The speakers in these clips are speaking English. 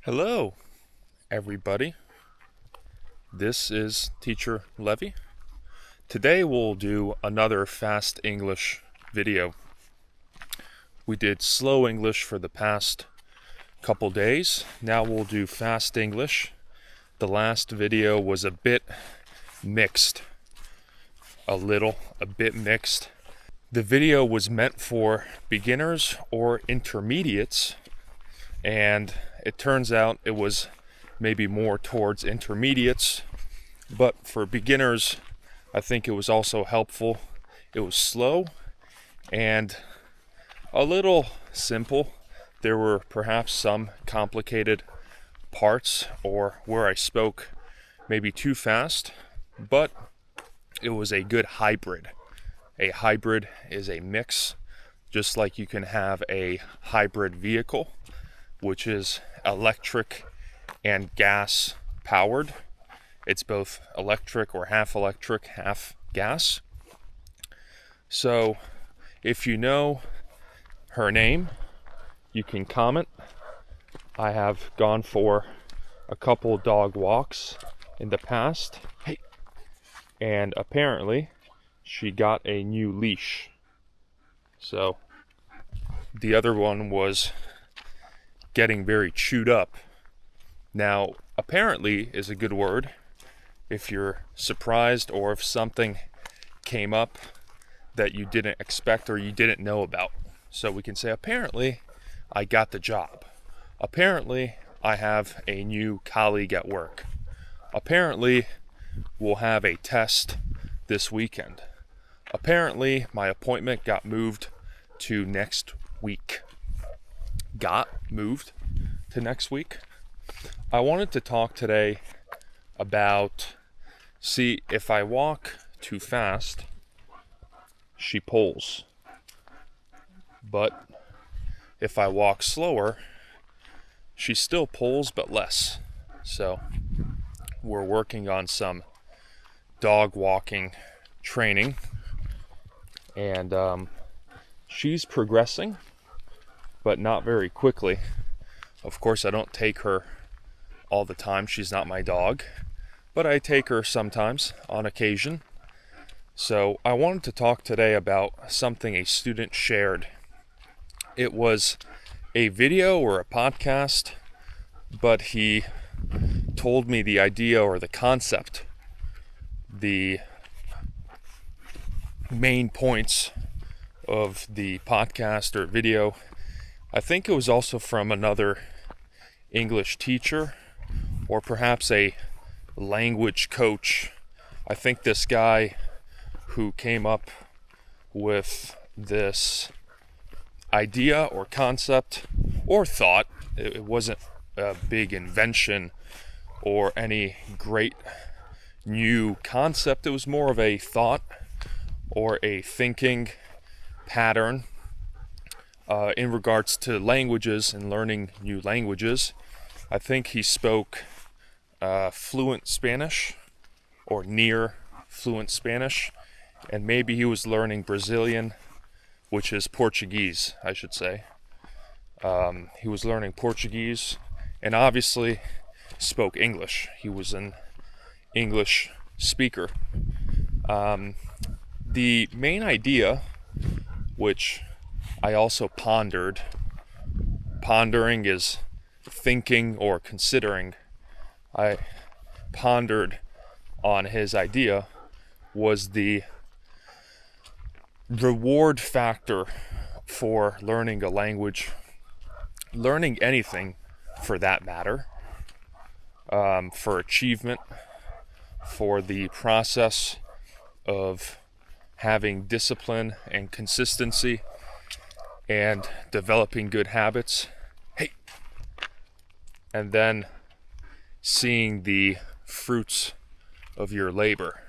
Hello, everybody. This is Teacher Levy. Today we'll do another fast English video. We did slow English for the past couple days. Now we'll do fast English. The last video was a bit mixed. A bit mixed. The video was meant for beginners or intermediates, and it turns out it was maybe more towards intermediates, but for beginners, I think it was also helpful. It was slow and a little simple. There were perhaps some complicated parts or where I spoke maybe too fast, but it was a good hybrid. A hybrid is a mix, just like you can have a hybrid vehicle, which is electric and gas powered. It's both electric or half electric, half gas. So if you know her name, you can comment. I have gone for a couple dog walks in the past. Hey. And apparently she got a new leash. So the other one was getting very chewed up. Now, apparently is a good word if you're surprised or if something came up that you didn't expect or you didn't know about. So we can say, apparently I got the job. Apparently I have a new colleague at work. Apparently we'll have a test this weekend. Apparently my appointment got moved to next week. Got moved to next week. I wanted to talk today about, see, if I walk too fast, she pulls. But if I walk slower, she still pulls, but less. So we're working on some dog walking training, and she's progressing, but not very quickly. Of course, I don't take her all the time. She's not my dog, but I take her sometimes on occasion. So I wanted to talk today about something a student shared. It was a video or a podcast, but he told me the idea or the concept, the main points of the podcast or video. I think it was also from another English teacher or perhaps a language coach. I think this guy who came up with this idea or concept or thought, it wasn't a big invention or any great new concept. It was more of a thought or a thinking pattern in regards to languages and learning new languages. I think he spoke fluent Spanish or near fluent Spanish, and maybe he was learning Brazilian, which is Portuguese, I should say. He was learning Portuguese and obviously spoke English. He was an English speaker. The main idea, which I also pondered, pondering is thinking or considering. I pondered on his idea was the reward factor for learning a language, learning anything for that matter, for achievement, for the process of having discipline and consistency and developing good habits. Hey! And then seeing the fruits of your labor.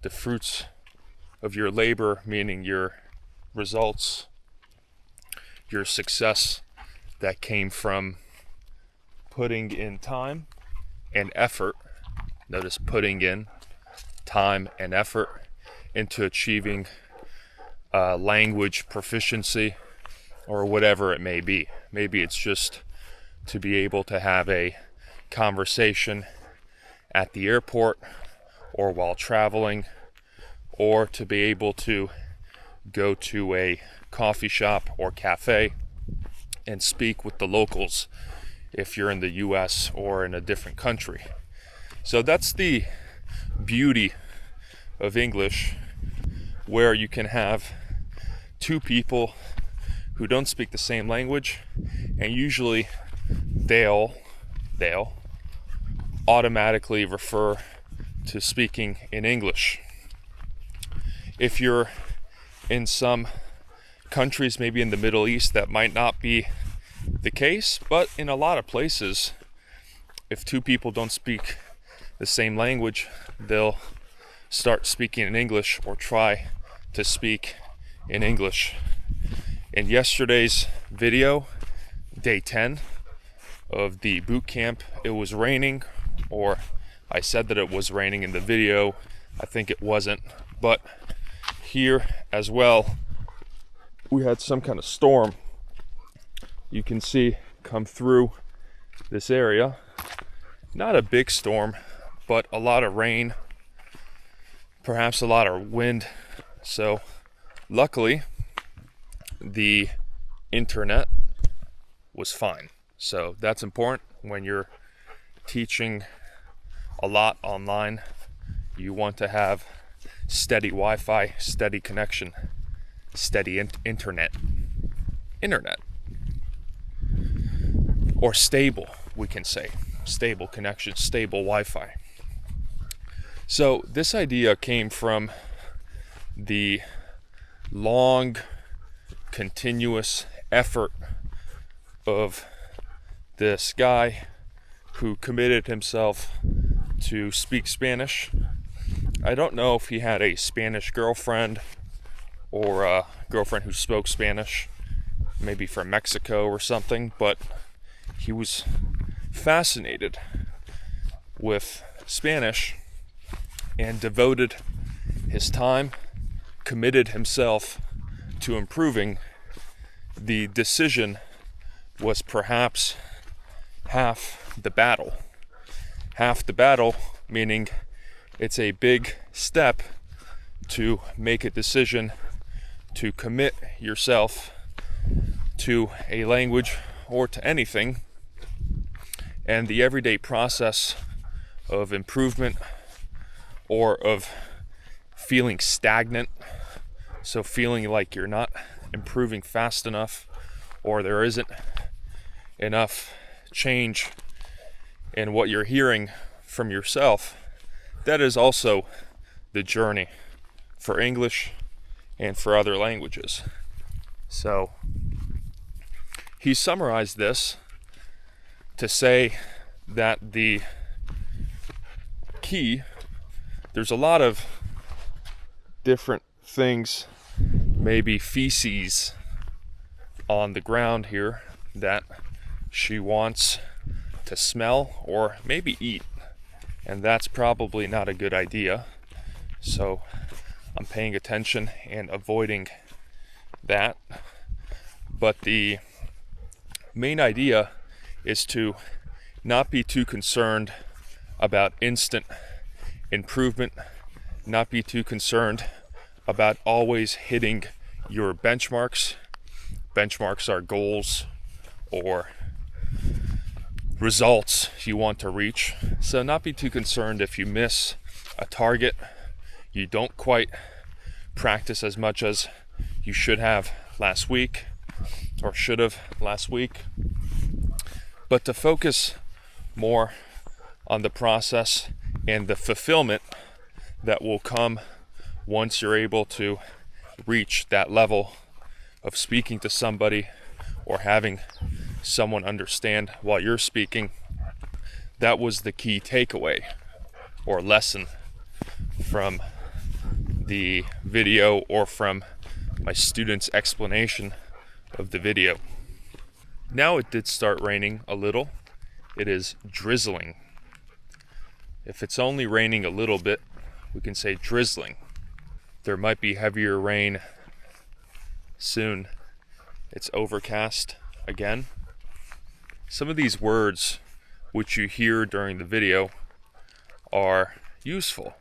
The fruits of your labor, meaning your results, your success that came from putting in time and effort. Notice putting in time and effort into achieving language proficiency or whatever it may be. Maybe it's just to be able to have a conversation at the airport or while traveling, or to be able to go to a coffee shop or cafe and speak with the locals if you're in the US or in a different country. So that's the beauty of English, where you can have two people who don't speak the same language, and usually they'll automatically refer to speaking in English. If you're in some countries, maybe in the Middle East, that might not be the case, but in a lot of places, if two people don't speak the same language, they'll start speaking in English or try to speak in English. In yesterday's video, day 10 of the boot camp, it was raining, or I said that it was raining in the video. I think it wasn't, but here as well, we had some kind of storm. You can see come through this area. Not a big storm, but a lot of rain, perhaps a lot of wind. So luckily, the internet was fine. So that's important when you're teaching a lot online. You want to have steady Wi-Fi, steady connection, steady internet, or stable, we can say, stable connection, stable Wi-Fi. So this idea came from the long, continuous effort of this guy who committed himself to speak Spanish. I don't know if he had a Spanish girlfriend or a girlfriend who spoke Spanish, maybe from Mexico or something, but he was fascinated with Spanish and devoted his time, committed himself to improving. The decision was perhaps half the battle. Half the battle, meaning it's a big step to make a decision to commit yourself to a language or to anything. And the everyday process of improvement, or of feeling stagnant, so feeling like you're not improving fast enough, or there isn't enough change in what you're hearing from yourself, that is also the journey for English and for other languages. So he summarized this to say that the key, there's a lot of different things, maybe feces on the ground here that she wants to smell or maybe eat, and that's probably not a good idea. So I'm paying attention and avoiding that. But the main idea is to not be too concerned about instant improvement, not be too concerned about always hitting your benchmarks. Benchmarks are goals or results you want to reach. So not be too concerned if you miss a target, you don't quite practice as much as you should have last week or should have last week, but to focus more on the process and the fulfillment that will come once you're able to reach that level of speaking to somebody or having someone understand while you're speaking. That was the key takeaway or lesson from the video or from my students' explanation of the video. Now it did start raining a little. It is drizzling. If it's only raining a little bit, we can say drizzling. There might be heavier rain soon. It's overcast again. some of these words which you hear during the video are useful.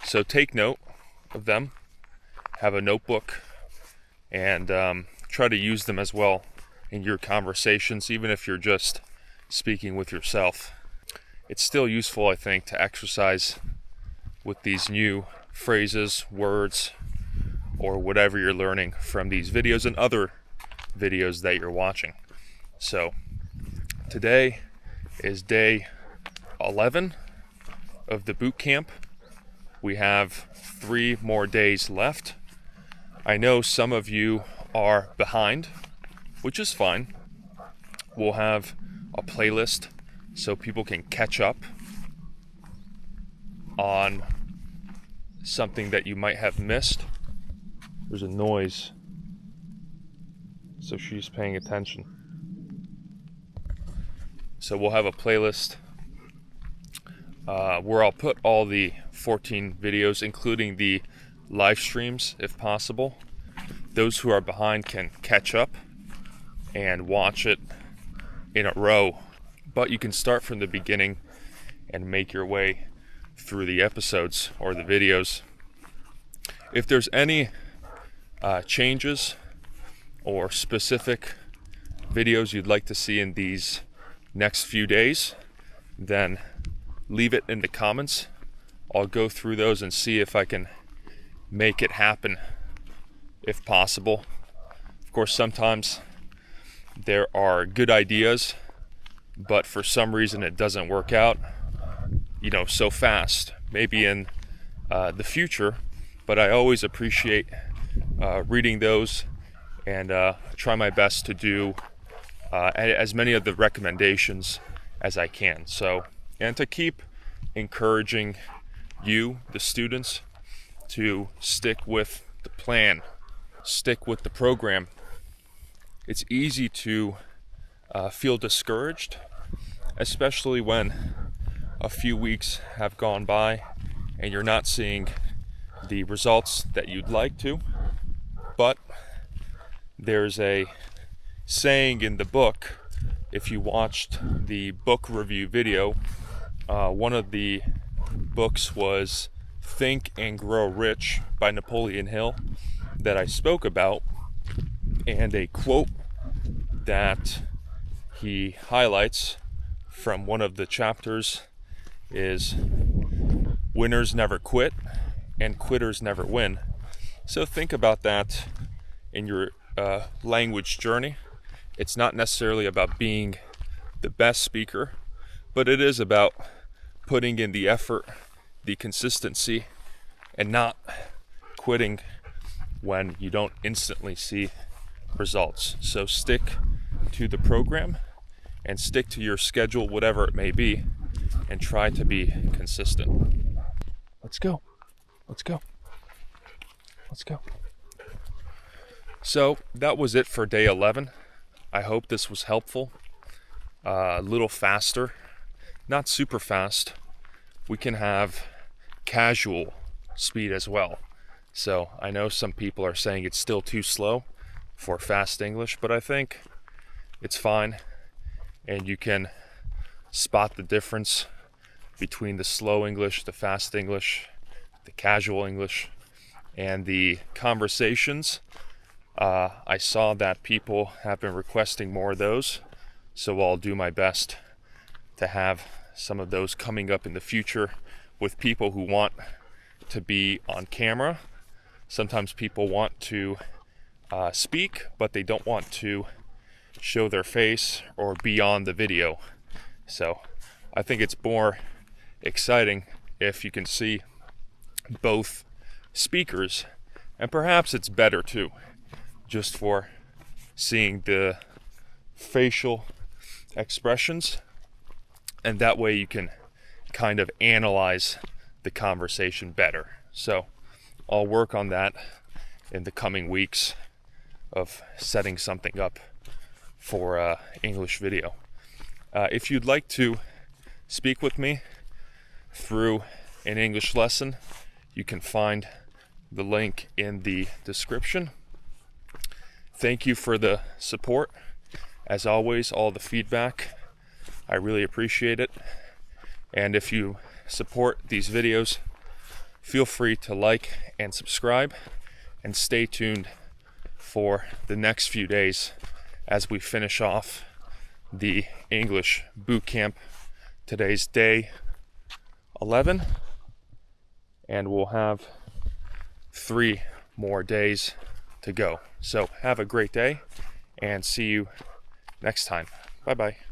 So take note of them, have a notebook, and try to use them as well in your conversations, even if you're just speaking with yourself. It's still useful, I think, to exercise with these new phrases, words, or whatever you're learning from these videos and other videos that you're watching. So today is day 11 of the boot camp. We have 3 more days left. I know some of you are behind, which is fine. We'll have a playlist so people can catch up on something that you might have missed. There's a noise, so she's paying attention. So we'll have a playlist where I'll put all the 14 videos, including the live streams if possible. Those who are behind can catch up and watch it in a row, but you can start from the beginning and make your way through the episodes or the videos. If there's any changes or specific videos you'd like to see in these next few days, then leave it in the comments. I'll go through those and see if I can make it happen if possible. Of course, sometimes there are good ideas, but for some reason it doesn't work out, so fast. Maybe in the future, but I always appreciate reading those and try my best to do as many of the recommendations as I can. So, and to keep encouraging you, the students, to stick with the plan, stick with the program. It's easy to feel discouraged, especially when a few weeks have gone by and you're not seeing the results that you'd like to. But there's a saying in the book, if you watched the book review video, one of the books was Think and Grow Rich by Napoleon Hill that I spoke about, and a quote that he highlights from one of the chapters is, "Winners never quit and quitters never win." So think about that in your language journey. It's not necessarily about being the best speaker, but it is about putting in the effort, the consistency, and not quitting when you don't instantly see results. So stick to the program and stick to your schedule, whatever it may be, and try to be consistent. Let's go. Let's go. Let's go. So that was it for day 11. I hope this was helpful. A little faster, not super fast. We can have casual speed as well. So I know some people are saying it's still too slow for fast English, but I think it's fine. And you can spot the difference between the slow English, the fast English, the casual English, and the conversations. I saw that people have been requesting more of those, so I'll do my best to have some of those coming up in the future with people who want to be on camera. Sometimes people want to speak, but they don't want to show their face or be on the video. So I think it's more exciting if you can see both speakers, and perhaps it's better too, just for seeing the facial expressions, and that way you can kind of analyze the conversation better. So I'll work on that in the coming weeks of setting something up for English video. If you'd like to speak with me through an English lesson, you can find the link in the description. Thank you for the support. As always, all the feedback I really appreciate it. And if you support these videos, feel free to like and subscribe, and stay tuned for the next few days as we finish off the English Bootcamp. Today's day 11, and we'll have 3 more days to go. So have a great day, and see you next time. Bye bye.